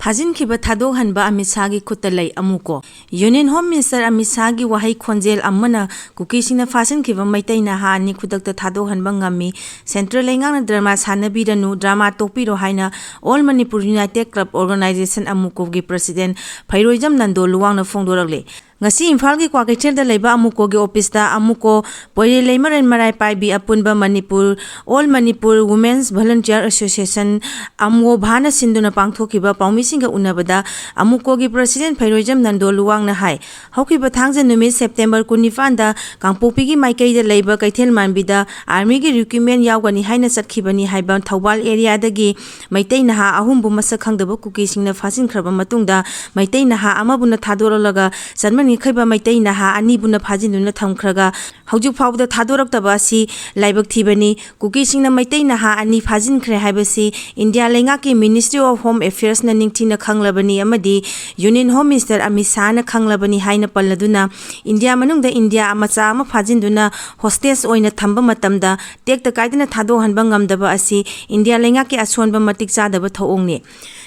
Fazin-khiba thadokhanba Amit Shahgi khutta lei amuko. Union Home Minister Amit Shahgi wahai khonjel amana Kuki singna fazin-khiba maitai na ha ani khudakta thadokhanba ngami Central Lengang drama sanabiranu drama tokpiro haina All Manipuri United Club Organization amuko gi President Phairojam Nando luwang na phongdorakle. Ngasi Imphal gi Kwakaichel da leiba amuko gi office da amuko poire leimaren marai pai bi apunba Manipur All Manipur Women's Volunteer Association amwo bhana sinduna pangthokiba paumisinga unabada amuko gi President Phairojam Nando luwang na hai haukiba thangja numit September 25 da Kangpopi gi maikai da leiba Kaithel manbida army gi recruitment yawgani haina satkibani haiba Thawbal area dagi maitai naha ahumbu masak khangdaba Kuki singna fasin khraba matungda maitai naha amabuna thadoralaga sanman khaiba maitai naha ani buna phajinuna thamkhraga haujuk phawda thadoraktaba si laibak thibani Kuki singna maitai naha ani phajin khre haibasi India lenga ki Ministry of Home Affairs na ningthina khanglabani amadi Union Home Minister Amit Shah na khanglabani haina palladuna India manungda India amacha ama phajinduna hostess oina thamba matamda tekta kaidana thado hanba ngamdaba asi India lenga ki asonba matik chadaba thongni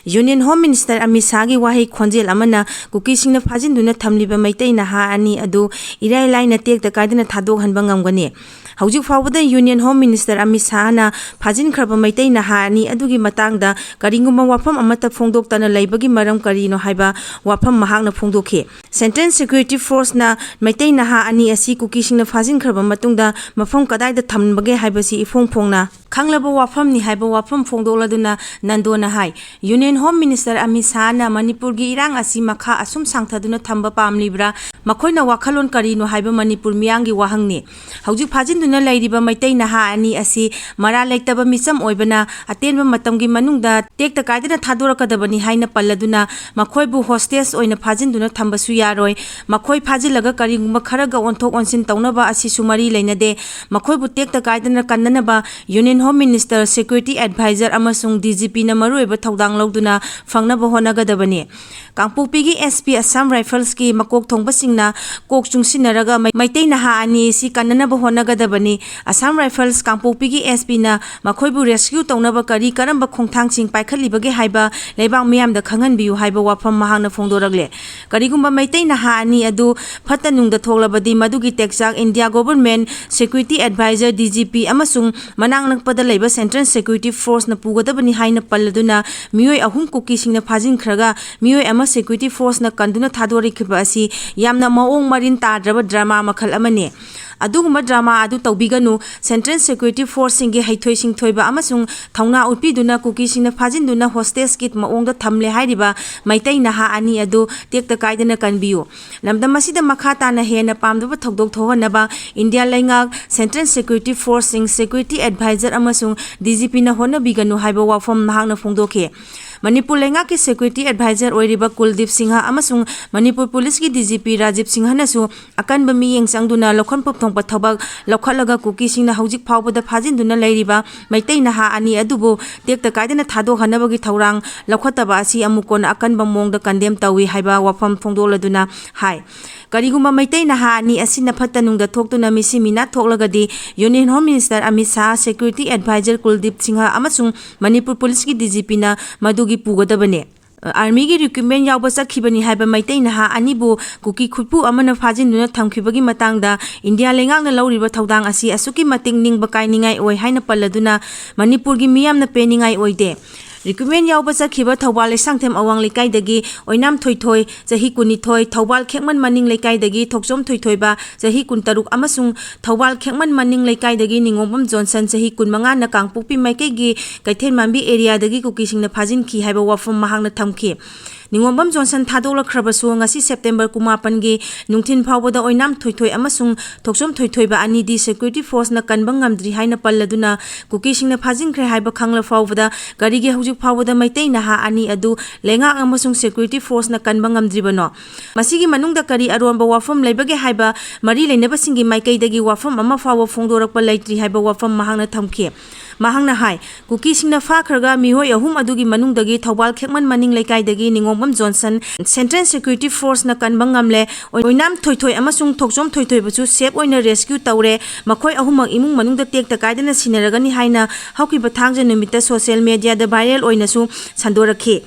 Union Home Minister Amit Shahgi wahai khonjel amana Kuki singna phajinduna thamliba maitai naha ani adu irai laina tekta kaidana thadok hanba ngamgani haujuk fawbada Union Home Minister Amit Shah na phajin khraba maitai naha ani adugi matangda karinguma wafam amata phongdoktana leibagi maram karino haiba wafam mahakna phongdokhe Central Security Force na maitai naha ani asi Kuki singna phajin khraba matungda mafam kadaida thamnbage haibasi ifongphongna khanglaba wafam ni haiba wafam phongdoladuna nandona hai Union Home Minister Amit Shah na Manipur gi irang asi makha asum sangthaduna thamba pamlibra makhoina wakhalon karino haiba Manipur miyangi wahangni haujuk phajin duna lairiba maitai naha ani asi mara lektaba misam oibana atenba matamgi manungda tekta kaidana thadorakadabani haina palladuna makhoibu hostess oina phajin duna thambasu yaroi makhoi phajilaga karigumba kharaga onthok onsin tawnaba asi sumari leinade makhoibu tekta kaidana kannanaba Union Home Minister Security Advisor amasung DGP na maruiba thaudang lawduna fangnaba honagadabani Kangpopi gi SP Assam Rifles ki makok thongba singna kok chungsinaraga maitai naha ani si kannanaba honagadabani Assam Rifles Kangpopi gi SP na makhoibu rescue tawnaba kari karamba khongthang sing paikhalibage haiba leibang miyam da khangan biu haiba wafam mahangna phongdoragle karigumba maitai naha ani adu phatanung da thoglabadi madugi tekjak India Government Security Advisor DGP amasung manang nakpada leiba Central Security Force na pugadabani haina palladuna mioi ahum Kuki singna phajin khraga mioi ama Security Force na kanduna thadori khiba asi yamna maong marin tadraba drama makhal amane aduguma drama adu tawbiganu Central Security Force singe haithoi sing thoiba amasung thauna utpiduna Kuki singna phajinduna hostess kit maongda thamle hairiba maitai naha ani adu tekta kaidana kanbiu lamdam masida makhata na hena pamdaba thogdok thohanaba India lenga Central Security Force sing Security Advisor amasung DGP na hona biganu haiba wafam mahangna phongdokhe Manipur lenga ki Security Advisor oiriba Kuldip Singha amasung Manipur Police ki DGP Rajiv Singha nasu akan bami yengsangduna lokhon popthongpa thabak lokhalaga Kuki singna haujik phawbada phajinduna leiriba maitai naha ani adubu tekta kaidana thado hanabagi thaurang lokhataba asi amukon akan bamongda kandem tawi haiba wafam phongdoladuna hai kariguma maitai naha ani asina phatanungda thoktuna misi mina thoklagadi Union Home Minister Amit Shah Security Advisor Kuldip Singha amasung Manipur Police ki DGP na madugi pugadabane Army gi recruitment yawba sakhibani haiba maitai naha anibu Kuki khutpu amana phajinduna thamkhibagi matangda India lengangna lawriba thaudang asi asuki mating ningba kainingai oi haina palladuna Manipur gi miyamna peningai oide Recruitment yawba sakhiba Thawbal sangthem awang lekai dagi oinam thoithoi jahi kunithoi Thawbal khekman maning lekai dagi thokjom thoithoiba jahi kuntaruk amasung Thawbal khekman maning lekai dagi ningobam Johnson jahi kunmanga na Kangpopi maikai gi Kaithel manbi area dagi Kuki singna phajin ki haiba wafam mahangna thamki Ningombam Johnson thadolak khrabasu ngasi September 18 gi nungthin phawbada oinam thoithoi amasung thokjom thoithoiba ani di Security Force na kanbang ngamdri haina palladuna Kuki singna phajin khre haiba khangla phawbada gari gi hujik phawbada maitai naha ani adu lenga amasung Security Force na kanbang ngamdribano masigi manungda kari aronba wafam leibage haiba mari leinaba singi maikai dagi wafam ama phawa phongdorakpa leitri haiba wafam mahangna thamki mahangna hai Kuki singna pha khraga mihoi ahum adugi manungdagi Thawbal khekman maning lekai dagi ningobam Johnson Central Security Force na kanbang ngamle oinam thoithoi amasung thokjom thoithoi bachu save oina rescue tawre makhoi ahumak imung manungda tekta kaidana sinaragani haina haukiba thangja numita social media da viral oinasu sandorakhi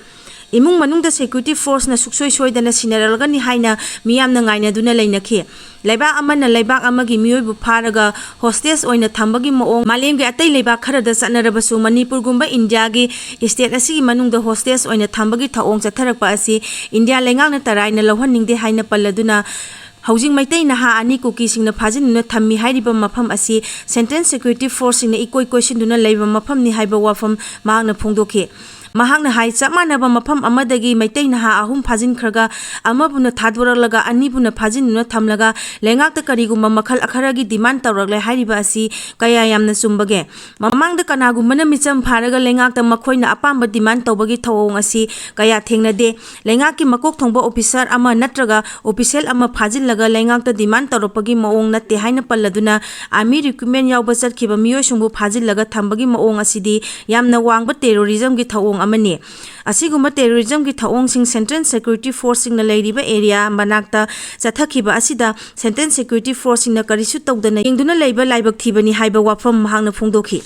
imung manung da security force na suksoi soidana sinaralgani haina miyamna ngainaduna lainakhi leibak amana leibak amagi miyoibu pharaga hostage oina thambagi moong malemgi atai leibak kharada sanarabasu Manipur gumba India gi state asigi manungda hostage oina thambagi thaong chatharakpa asi India lengangna taraina lohanningde haina palladuna Housing Maitai Naha Ani Kuki Sing the Pazin no Tami Haiba Mapam Asi, Sentence Security Force in the Equal Question do not labor Mapam ni Haiba Wafam Magna Pundoke. Mahang na hai sama na ba mapam amadagi maitai na ha ahum phajin kharga amabuna thadwara laga anibuna phajin no thamlaga lengak ta kariguma makhal akharagi demand tawragle hairiba asi kaya yamna sumbage mamang da kanagumana micham pharaga lengak ta makhoina apamba demand tawbagi thawong asi kaya thengna de lengak ki makok thongba officer ama natraga official ama phajin laga lengak ta demand tawropagi maong natte haina palladuna army recruitment yawba charkhiba miyo sungbu phajin laga thambagi maong asidi yamna wangba terrorism gi thawong amani asiguma terrorism gi thaong sing central security force sing na leiriba area manakta chathakiba asida central security force sing na karisu tawdana yengduna leiba laibak thibani haiba wafam mahangna phongdokhi